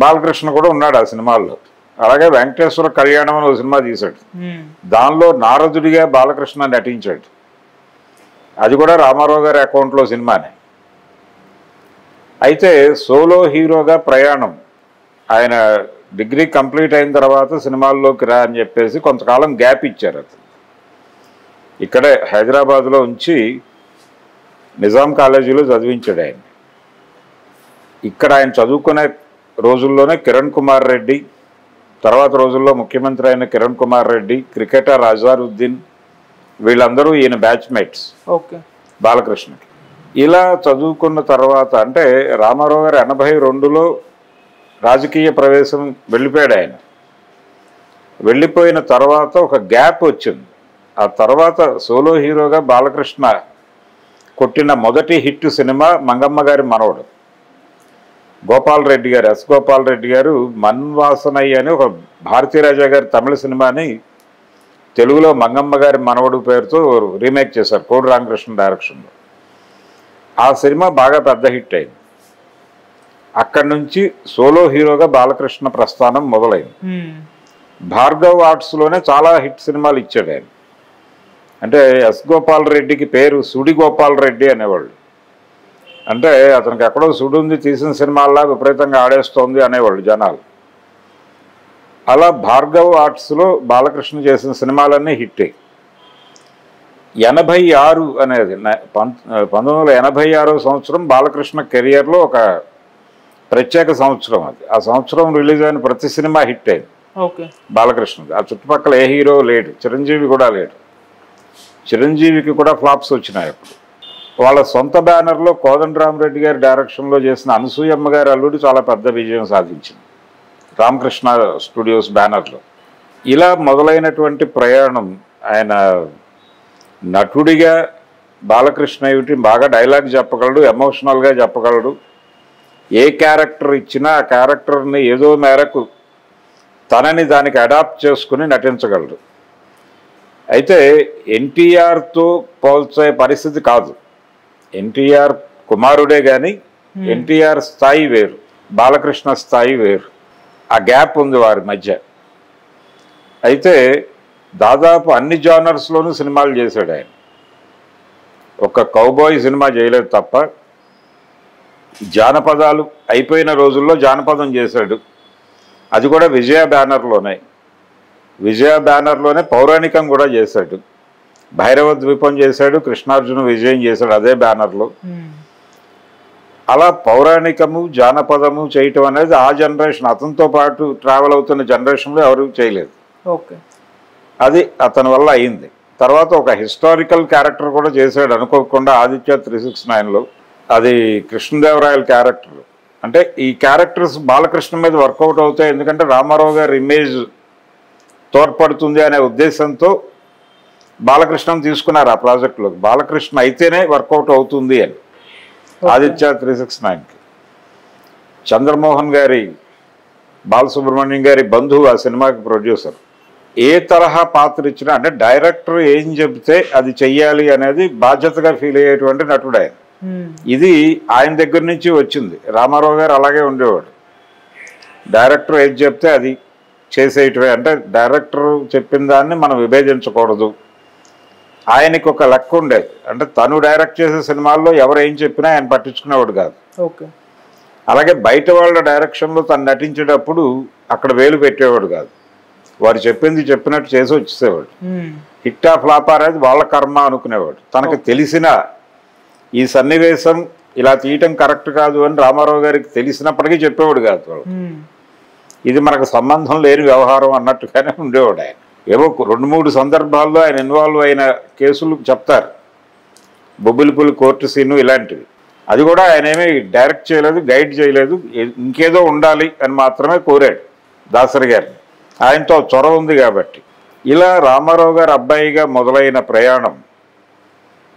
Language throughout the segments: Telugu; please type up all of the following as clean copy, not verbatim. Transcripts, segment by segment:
బాలకృష్ణ కూడా ఉన్నాడు ఆ సినిమాల్లో. అలాగే వెంకటేశ్వర కళ్యాణం అని ఒక సినిమా తీశాడు, దానిలో నారదుడిగా బాలకృష్ణ నటించాడు. అది కూడా రామారావు గారి అకౌంట్లో సినిమానే. అయితే సోలో హీరోగా ప్రయాణం, ఆయన డిగ్రీ కంప్లీట్ అయిన తర్వాత సినిమాల్లోకి రా అని చెప్పేసి కొంతకాలం గ్యాప్ ఇచ్చారు. అతను ఇక్కడే హైదరాబాద్లో ఉంచి నిజాం కాలేజీలో చదివించాడు ఆయన. ఇక్కడ ఆయన చదువుకునే రోజుల్లోనే కిరణ్ కుమార్ రెడ్డి, తర్వాత రోజుల్లో ముఖ్యమంత్రి అయిన కిరణ్ కుమార్ రెడ్డి, క్రికెటర్ అజారుద్దీన్, వీళ్ళందరూ ఈయన బ్యాచ్మేట్స్ బాలకృష్ణకి. ఇలా చదువుకున్న తర్వాత అంటే రామారావు గారు 82లో రాజకీయ ప్రవేశం వెళ్ళిపోయాడు ఆయన. వెళ్ళిపోయిన తర్వాత ఒక గ్యాప్ వచ్చింది. ఆ తర్వాత సోలో హీరోగా బాలకృష్ణ కొట్టిన మొదటి హిట్ సినిమా మంగమ్మ గారి మనవడు. గోపాల్ రెడ్డి గారు, ఎస్ గోపాల్ రెడ్డి గారు మన్వాసనయ్య అని ఒక భారతీరాజా గారి తమిళ సినిమాని తెలుగులో మంగమ్మ గారి మనవడు పేరుతో రీమేక్ చేశారు కోడి రామకృష్ణ డైరెక్షన్లో. ఆ సినిమా బాగా పెద్ద హిట్ అయింది. అక్కడి నుంచి సోలో హీరోగా బాలకృష్ణ ప్రస్థానం మొదలైంది. భార్గవ్ ఆర్ట్స్లోనే చాలా హిట్ సినిమాలు ఇచ్చాడు ఆయన. అంటే ఎస్ గోపాల్ రెడ్డికి పేరు సుడి గోపాల్ రెడ్డి అనేవాళ్ళు. అంటే అతనికి ఎక్కడో సుడి ఉంది, తీసిన సినిమాల్లా విపరీతంగా ఆడేస్తోంది అనేవాళ్ళు జనాలు. అలా భార్గవ్ ఆర్ట్స్లో బాలకృష్ణ చేసిన సినిమాలన్నీ హిట్టే. 86 అనేది 1986 సంవత్సరం బాలకృష్ణ కెరియర్లో ఒక ప్రత్యేక సంవత్సరం. అది ఆ సంవత్సరం రిలీజ్ అయిన ప్రతి సినిమా హిట్ అయింది బాలకృష్ణది. ఆ చుట్టుపక్కల ఏ హీరో లేడు, చిరంజీవి కూడా లేడు. చిరంజీవికి కూడా ఫ్లాప్స్ వచ్చినాయి అప్పుడు. వాళ్ళ సొంత బ్యానర్లో కోదండరామరెడ్డి గారి డైరెక్షన్లో చేసిన అనసూయమ్మ గారి అల్లుడు చాలా పెద్ద విజయం సాధించింది రామకృష్ణ స్టూడియోస్ బ్యానర్లో. ఇలా మొదలైనటువంటి ప్రయాణం. ఆయన నటుడిగా బాలకృష్ణ ఏమిటి బాగా డైలాగ్ చెప్పగలడు, ఎమోషనల్గా చెప్పగలడు. ఏ క్యారెక్టర్ ఇచ్చినా ఆ క్యారెక్టర్ని ఏదో మేరకు తనని దానికి అడాప్ట్ చేసుకుని నటించగలడు. అయితే ఎన్టీఆర్తో పోల్చే పరిస్థితి కాదు. ఎన్టీఆర్ కుమారుడే కానీ ఎన్టీఆర్ స్థాయి వేరు, బాలకృష్ణ స్థాయి వేరు. ఆ గ్యాప్ ఉంది వారి మధ్య. అయితే దాదాపు అన్ని జానర్స్లోనూ సినిమాలు చేశాడు ఆయన. ఒక కౌబాయ్ సినిమా చేయలేదు తప్ప. జానపదాలు అయిపోయిన రోజుల్లో జానపదం చేశాడు, అది కూడా విజయ బ్యానర్లోనే. విజయ బ్యానర్లోనే పౌరాణికం కూడా చేశాడు. భైరవ ద్వీపం చేశాడు, కృష్ణార్జున విజయం చేశాడు అదే బ్యానర్లో. అలా పౌరాణికము జానపదము చేయటం అనేది ఆ జనరేషన్, అతనితో పాటు ట్రావెల్ అవుతున్న జనరేషన్లో ఎవరు చేయలేదు. అది అతని వల్ల అయింది. తర్వాత ఒక హిస్టారికల్ క్యారెక్టర్ కూడా చేశాడు అనుకోకుండా ఆదిత్య 369లో. అది కృష్ణదేవరాయల క్యారెక్టర్. అంటే ఈ క్యారెక్టర్స్ బాలకృష్ణ మీద వర్కౌట్ అవుతాయి, ఎందుకంటే రామారావు గారి ఇమేజ్ తోడ్పడుతుంది అనే ఉద్దేశంతో బాలకృష్ణను తీసుకున్నారు ఆ ప్రాజెక్టులోకి. బాలకృష్ణ అయితేనే వర్కౌట్ అవుతుంది అని. ఆదిత్య 369కి చంద్రమోహన్ గారి, బాలసుబ్రహ్మణ్యం గారి బంధువు ఆ సినిమాకి ప్రొడ్యూసర్. ఏ తరహా పాత్ర ఇచ్చినా అంటే డైరెక్టర్ ఏం చెబితే అది చెయ్యాలి అనేది బాధ్యతగా ఫీల్ అయ్యేటువంటి నటుడు ఆయన. ఇది ఆయన దగ్గర నుంచి వచ్చింది. రామారావు గారు అలాగే ఉండేవాడు. డైరెక్టర్ ఏది చెప్తే అది చేసేయటమే. అంటే డైరెక్టర్ చెప్పిన దాన్ని మనం విభేదించకూడదు. ఆయనకి ఒక లెక్క ఉండేది. అంటే తను డైరెక్ట్ చేసే సినిమాల్లో ఎవరు ఏం చెప్పినా ఆయన పట్టించుకునేవాడు కాదు. అలాగే బయట వాళ్ళ డైరెక్షన్లో తను నటించేటప్పుడు అక్కడ వేలు పెట్టేవాడు కాదు. వారు చెప్పింది చెప్పినట్టు చేసి వచ్చేసేవాడు. హిట్టా ఫ్లాపా అనేది వాళ్ళ కర్మ అనుకునేవాడు. తనకు తెలిసిన ఈ సన్నివేశం ఇలా తీయటం కరెక్ట్ కాదు అని రామారావు గారికి తెలిసినప్పటికీ చెప్పేవాడు కాదు వాళ్ళు. ఇది మనకు సంబంధం లేని వ్యవహారం అన్నట్టుగానే ఉండేవాడు ఆయన. ఏవో 2-3 సందర్భాల్లో ఆయన ఇన్వాల్వ్ అయిన కేసులు చెప్తారు, బొబ్బిలిపులి కోర్టు సీను ఇలాంటివి. అది కూడా ఆయన ఏమీ డైరెక్ట్ చేయలేదు, గైడ్ చేయలేదు, ఇంకేదో ఉండాలి అని మాత్రమే కోరాడు దాసరి గారిని. ఆయనతో చొరవ ఉంది కాబట్టి. ఇలా రామారావు గారు అబ్బాయిగా మొదలైన ప్రయాణం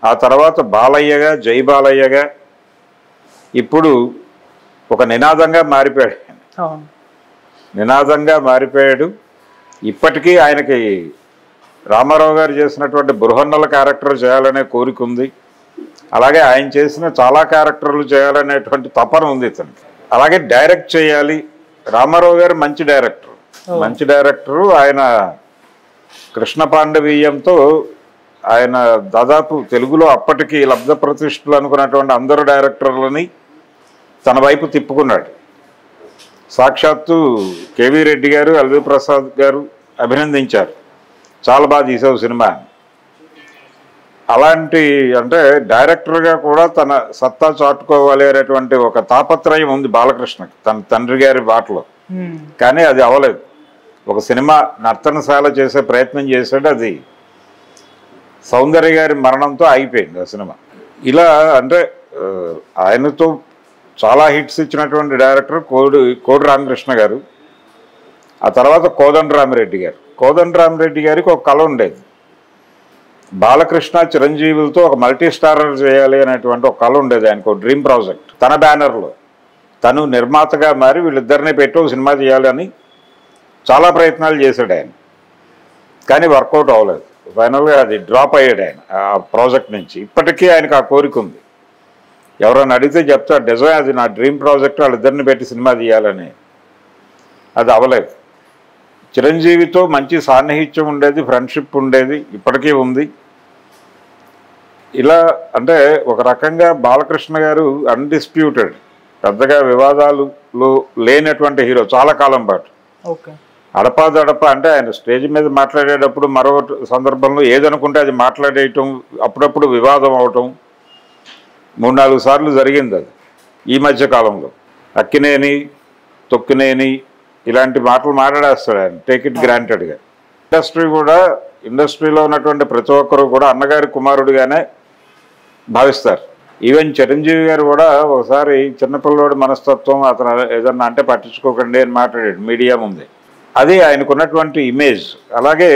ఆ తర్వాత బాలయ్యగా, జై బాలయ్యగా, ఇప్పుడు ఒక నినాదంగా మారిపోయాడు. నినాదంగా మారిపోయాడు. ఇప్పటికీ ఆయనకి రామారావు గారు చేసినటువంటి బృహన్నల క్యారెక్టర్ చేయాలనే కోరిక ఉంది. అలాగే ఆయన చేసిన చాలా క్యారెక్టర్లు చేయాలనేటువంటి తపన ఉంది ఇతనికి. అలాగే డైరెక్ట్ చేయాలి, రామారావు గారు మంచి డైరెక్టరు. ఆయన కృష్ణ పాండవీయంతో ఆయన దాదాపు తెలుగులో అప్పటికి లబ్ధ ప్రతిష్ఠలు అనుకున్నటువంటి అందరు డైరెక్టర్లని తన వైపు తిప్పుకున్నాడు. సాక్షాత్తు కేవీ రెడ్డి గారు, ఎల్వి ప్రసాద్ గారు అభినందించారు, చాలా బాగా తీసావు సినిమా. అలాంటి అంటే డైరెక్టర్గా కూడా తన సత్తా చాటుకోవాలి అనేటువంటి ఒక తాపత్రయం ఉంది బాలకృష్ణకి తన తండ్రి గారి బాటలో. కానీ అది అవ్వలేదు. ఒక సినిమా నర్తనశాల చేసే ప్రయత్నం చేశాడు, అది సౌందర్య గారి మరణంతో ఆగిపోయింది ఆ సినిమా. ఇలా అంటే ఆయనతో చాలా హిట్స్ ఇచ్చినటువంటి డైరెక్టర్ కోడి రామకృష్ణ గారు. ఆ తర్వాత కోదండరామిరెడ్డి గారికి ఒక కళ ఉండేది, బాలకృష్ణ చిరంజీవులతో ఒక మల్టీ స్టారర్ చేయాలి అనేటువంటి ఒక కళ ఉండేది ఆయనకు, డ్రీమ్ ప్రాజెక్ట్. తన బ్యానర్లో తను నిర్మాతగా మారి వీళ్ళిద్దరిని పెట్టి ఒక సినిమా చేయాలని చాలా ప్రయత్నాలు చేశాడు ఆయన. కానీ వర్కౌట్ అవ్వలేదు. ఫైనల్గా అది డ్రాప్ అయ్యాడు ఆయన ఆ ప్రాజెక్ట్ నుంచి. ఇప్పటికీ ఆయనకు ఆ కోరిక ఉంది. ఎవరైనా అడిగితే చెప్తాడు, నిజమే అది నా డ్రీమ్ ప్రాజెక్ట్, వాళ్ళిద్దరిని పెట్టి సినిమా తీయాలని. అది అవ్వలేదు. చిరంజీవితో మంచి సాన్నిహిత్యం ఉండేది, ఫ్రెండ్షిప్ ఉండేది, ఇప్పటికీ ఉంది. ఇలా అంటే ఒక రకంగా బాలకృష్ణ గారు అన్డిస్ప్యూటెడ్, పెద్దగా వివాదాలు లేనటువంటి హీరో చాలా కాలం పాటు. అడపాదడప అంటే ఆయన స్టేజ్ మీద మాట్లాడేటప్పుడు మరో సందర్భంలో ఏదనుకుంటే అది మాట్లాడేయటం, అప్పుడప్పుడు వివాదం అవటం 3-4 సార్లు జరిగింది. అది ఈ మధ్య కాలంలో అక్కినేని తొక్కినేని ఇలాంటి మాటలు మాట్లాడేస్తాడు ఆయన, టేక్ ఇట్ గ్రాంటెడ్గా. ఇండస్ట్రీలో ఉన్నటువంటి ప్రతి ఒక్కరూ కూడా అన్నగారి కుమారుడిగానే భావిస్తారు. ఈవెన్ చిరంజీవి గారు కూడా ఒకసారి చిన్నపిల్లవాడి మనస్తత్వం, అతను ఏదన్నా అంటే పట్టించుకోకండి అని మాట్లాడాడు మీడియా ముందే. అది ఆయనకున్నటువంటి ఇమేజ్. అలాగే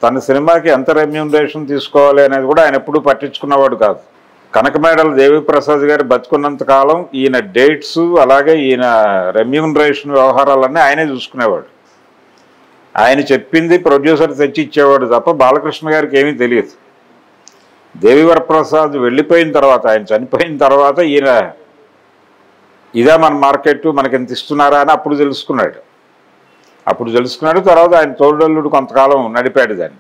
తన సినిమాకి ఎంత రెమ్యూనరేషన్ తీసుకోవాలి అనేది కూడా ఆయన ఎప్పుడూ పట్టించుకున్నవాడు కాదు. కనకమేడల దేవిప్రసాద్ గారు బతుకున్నంత కాలం ఈయన డేట్స్ అలాగే ఈయన రెమ్యూనరేషన్ వ్యవహారాలన్నీ ఆయనే చూసుకునేవాడు. ఆయన చెప్పింది ప్రొడ్యూసర్ తెచ్చి ఇచ్చేవాడు తప్ప బాలకృష్ణ గారికి ఏమీ తెలియదు. దేవివరప్రసాద్ వెళ్ళిపోయిన తర్వాత, ఆయన చనిపోయిన తర్వాత ఈయన ఇదే మన మార్కెట్, మనకి ఎంత ఇస్తున్నారా అని అప్పుడు తెలుసుకున్నాడు. తర్వాత ఆయన తోడల్లుడు కొంతకాలం నడిపాడు దాన్ని.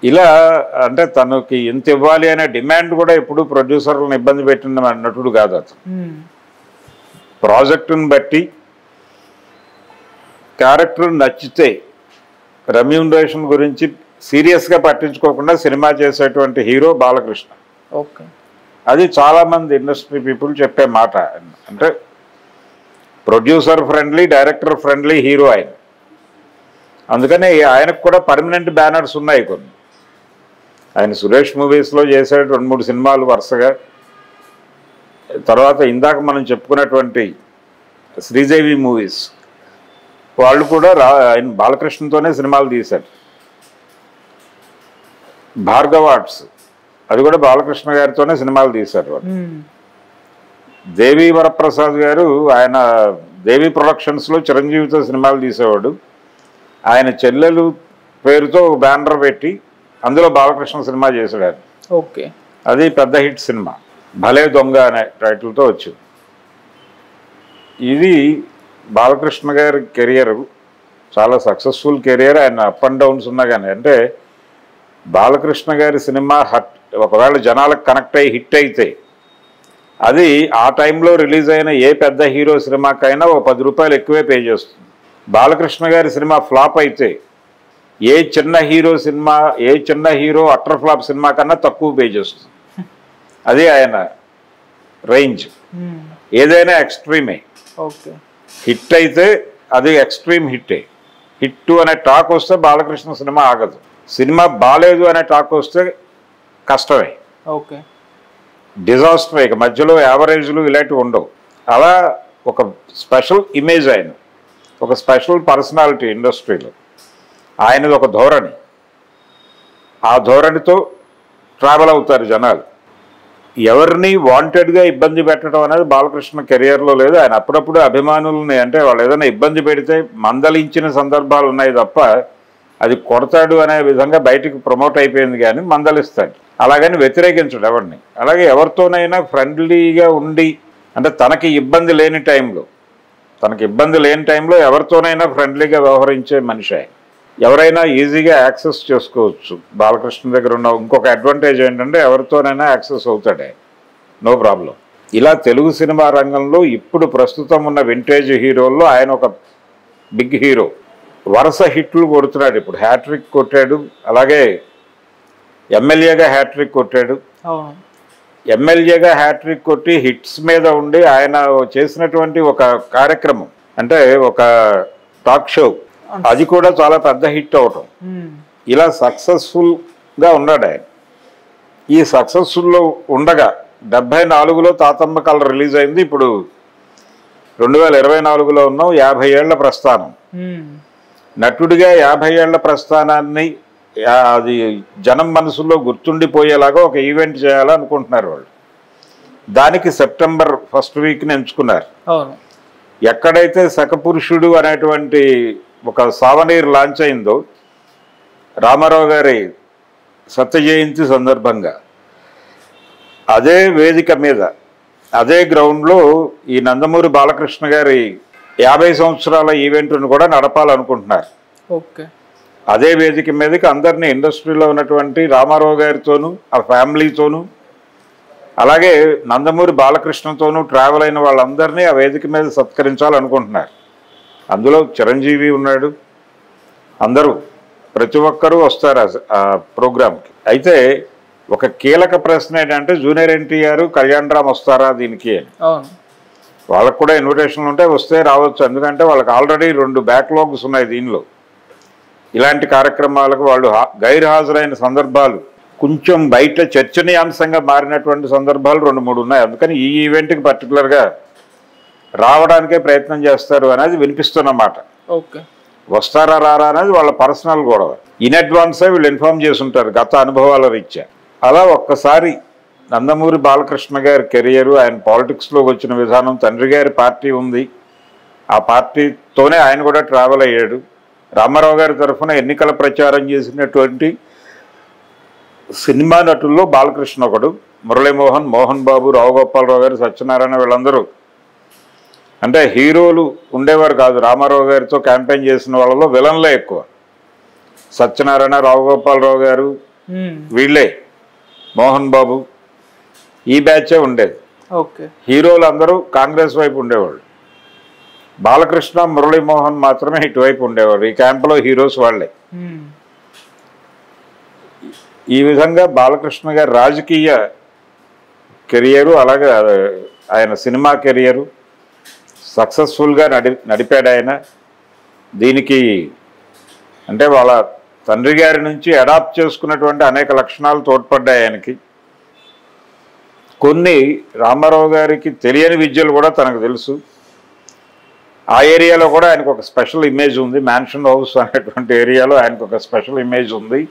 ఇలా అంటే తనకి ఎంత ఇవ్వాలి అనే డిమాండ్ కూడా ఎప్పుడు ప్రొడ్యూసర్లను ఇబ్బంది పెట్టిన నటుడు కాదు అతను. ప్రాజెక్టును బట్టి క్యారెక్టర్ నచ్చితే రెమ్యూనరేషన్ గురించి సీరియస్గా పట్టించుకోకుండా సినిమా చేసేటువంటి హీరో బాలకృష్ణ. అది చాలామంది ఇండస్ట్రీ పీపుల్ చెప్పే మాట. అంటే producer friendly, director friendly hero ఆయన. అందుకని ఆయనకు కూడా పర్మనెంట్ బ్యానర్స్ ఉన్నాయి కొన్ని. ఆయన సురేష్ మూవీస్లో చేశాడు 2-3 సినిమాలు వరుసగా. తర్వాత ఇందాక మనం చెప్పుకున్నటువంటి శ్రీదేవి మూవీస్ వాళ్ళు కూడా ఆయన బాలకృష్ణతోనే సినిమాలు తీశారు. భార్గవ ఆర్ట్స్ అది కూడా బాలకృష్ణ గారితోనే సినిమాలు తీశారు వాళ్ళు. దేవి వరప్రసాద్ గారు ఆయన దేవి ప్రొడక్షన్స్లో చిరంజీవితో సినిమాలు తీసేవాడు. ఆయన చెల్లెలు పేరుతో ఒక బ్యానర్ పెట్టి అందులో బాలకృష్ణ సినిమా చేశాడు ఆయన. అది పెద్ద హిట్ సినిమా, భలే దొంగ అనే టైటిల్తో వచ్చింది. ఇది బాలకృష్ణ గారి కెరియర్ చాలా సక్సెస్ఫుల్ కెరియర్. ఆయన అప్ అండ్ డౌన్స్ ఉన్నా కానీ, అంటే బాలకృష్ణ గారి సినిమా ఒకవేళ జనాలకు కనెక్ట్ అయ్యి హిట్ అయితే అది ఆ టైంలో రిలీజ్ అయిన ఏ పెద్ద హీరో సినిమాకైనా ఓ 10 రూపాయలు ఎక్కువే పే చేస్తుంది. బాలకృష్ణ గారి సినిమా ఫ్లాప్ అయితే ఏ చిన్న హీరో అట్టర్ ఫ్లాప్ సినిమా కన్నా తక్కువ పే చేస్తుంది. అది ఆయన రేంజ్. ఏదైనా ఎక్స్ట్రీమే. హిట్ అయితే అది ఎక్స్ట్రీమ్ హిట్టే. హిట్ అనే టాక్ వస్తే బాలకృష్ణ సినిమా ఆగదు. సినిమా బాలేదు అనే టాక్ వస్తే కష్టమే, డిజాస్టర్. ఇక మధ్యలో యావరేజ్లు ఇలాంటివి ఉండవు. అలా ఒక స్పెషల్ ఇమేజ్ ఆయన, ఒక స్పెషల్ పర్సనాలిటీ ఇండస్ట్రీలో. ఆయనది ఒక ధోరణి. ఆ ధోరణితో ట్రావెల్ అవుతారు జనాలు. ఎవరిని వాంటెడ్గా ఇబ్బంది పెట్టడం అనేది బాలకృష్ణ కెరియర్లో లేదు. ఆయన అప్పుడప్పుడు అభిమానులని, అంటే వాళ్ళు ఏదైనా ఇబ్బంది పెడితే మందలించిన సందర్భాలు ఉన్నాయి తప్ప అది కొడతాడు అనే విధంగా బయటికి ప్రమోట్ అయిపోయింది. కానీ మందలిస్తాడు, అలాగని వ్యతిరేకించడు ఎవరిని. అలాగే ఎవరితోనైనా ఫ్రెండ్లీగా ఉండి, అంటే తనకి ఇబ్బంది లేని టైంలో తనకి ఇబ్బంది లేని టైంలో ఎవరితోనైనా ఫ్రెండ్లీగా వ్యవహరించే మనిషి. ఎవరైనా ఈజీగా యాక్సెస్ చేసుకోవచ్చు. బాలకృష్ణ దగ్గర ఉన్న ఇంకొక అడ్వాంటేజ్ ఏంటంటే ఎవరితోనైనా యాక్సెస్ అవుతాడే, నో ప్రాబ్లం. ఇలా తెలుగు సినిమా రంగంలో ఇప్పుడు ప్రస్తుతం ఉన్న వింటేజ్ హీరోల్లో ఆయన ఒక బిగ్ హీరో. వరుస హిట్లు కొడుతున్నాడు. ఇప్పుడు హ్యాట్రిక్ కొట్టాడు, అలాగే ఎమ్మెల్యేగా హ్యాట్రిక్ కొట్టాడు. ఎమ్మెల్యేగా హ్యాట్రిక్ కొట్టి హిట్స్ మీద ఉండి ఆయన చేసినటువంటి ఒక కార్యక్రమం అంటే ఒక టాక్ షో, అది కూడా చాలా పెద్ద హిట్ అవటం. ఇలా సక్సెస్ఫుల్గా ఉన్నాడు ఆయన. ఈ సక్సెస్ఫుల్లో ఉండగా 74లో తాతమ్మ కళ రిలీజ్ అయింది. ఇప్పుడు 2024లో ఉన్నాం. 50 ఏళ్ల ప్రస్థానం. నటుడిగా 50 ఏళ్ల ప్రస్థానాన్ని అది జనం మనసులో గుర్తుండిపోయేలాగా ఒక ఈవెంట్ చేయాలనుకుంటున్నారు వాళ్ళు. దానికి సెప్టెంబర్ 1st వీక్ని ఎంచుకున్నారు. ఎక్కడైతే శకపురుషుడు అనేటువంటి ఒక సావనీర్ లాంచ్ అయిందో రామారావు గారి సత్య జయంతి సందర్భంగా, అదే వేదిక మీద అదే గ్రౌండ్లో ఈ నందమూరి బాలకృష్ణ గారి 50 సంవత్సరాల ఈవెంట్ను కూడా నడపాలనుకుంటున్నారు. అదే వేదిక మీదకి అందరినీ, ఇండస్ట్రీలో ఉన్నటువంటి రామారావు గారితోనూ ఆ ఫ్యామిలీతోనూ అలాగే నందమూరి బాలకృష్ణతోనూ ట్రావెల్ అయిన వాళ్ళందరినీ ఆ వేదిక మీద సత్కరించాలనుకుంటున్నారు. అందులో చిరంజీవి ఉన్నాడు. అందరూ ప్రతి ఒక్కరూ వస్తారు ఆ ప్రోగ్రామ్కి. అయితే ఒక కీలక ప్రశ్న ఏంటంటే జూనియర్ ఎన్టీఆర్, కళ్యాణ్ రామ్ వస్తారా దీనికి అని. వాళ్ళకు కూడా ఇన్విటేషన్లు ఉంటే వస్తే రావచ్చు. ఎందుకంటే వాళ్ళకి ఆల్రెడీ 2 బ్యాక్లాగ్స్ ఉన్నాయి దీనిలో. ఇలాంటి కార్యక్రమాలకు వాళ్ళు గైర్హాజరైన సందర్భాలు, కొంచెం బయట చర్చనీయాంశంగా మారినటువంటి సందర్భాలు 2-3 ఉన్నాయి. అందుకని ఈ ఈవెంట్కి పర్టికులర్గా రావడానికే ప్రయత్నం చేస్తారు అనేది వినిపిస్తున్నమాట. వస్తారా రారా అనేది వాళ్ళ పర్సనల్ గొడవ. ఇన్ అడ్వాన్సే వీళ్ళు ఇన్ఫార్మ్ చేసి ఉంటారు గత అనుభవాల రీత్యా. అలా ఒక్కసారి నందమూరి బాలకృష్ణ గారి కెరియరు, ఆయన పాలిటిక్స్లోకి వచ్చిన విధానం, తండ్రి గారి పార్టీ ఉంది, ఆ పార్టీతోనే ఆయన కూడా ట్రావెల్ అయ్యాడు. రామారావు గారి తరఫున ఎన్నికల ప్రచారం చేసినటువంటి సినిమా నటుల్లో బాలకృష్ణ ఒకడు. మురళీమోహన్, మోహన్ బాబు, రావు గోపాలరావు గారు, సత్యనారాయణ, వీళ్ళందరూ అంటే హీరోలు ఉండేవారు కాదు. రామారావు గారితో క్యాంపెయిన్ చేసిన వాళ్ళలో విలన్లే ఎక్కువ. సత్యనారాయణ, రావు గోపాలరావు గారు, వీళ్ళే, మోహన్ బాబు, ఈ బ్యాచే ఉండేది. హీరోలు అందరూ కాంగ్రెస్ వైపు ఉండేవాళ్ళు. బాలకృష్ణ, మురళీమోహన్ మాత్రమే ఇటువైపు ఉండేవారు. ఈ క్యాంపులో హీరోస్ వాళ్లే. ఈ విధంగా బాలకృష్ణ గారి రాజకీయ కెరియరు, అలాగే ఆయన సినిమా కెరియరు సక్సెస్ఫుల్గా నడిపాడు ఆయన. దీనికి అంటే వాళ్ళ తండ్రి గారి నుంచి అడాప్ట్ చేసుకున్నటువంటి అనేక లక్షణాలు తోడ్పడ్డాయి ఆయనకి. కొన్ని రామారావు గారికి తెలియని విద్యలు కూడా తనకు తెలుసు. ఆ ఏరియాలో కూడా ఆయనకు ఒక స్పెషల్ ఇమేజ్ ఉంది. మ్యాన్షన్ హౌస్ అనేటువంటి ఏరియాలో ఆయనకు ఒక స్పెషల్ ఇమేజ్ ఉంది.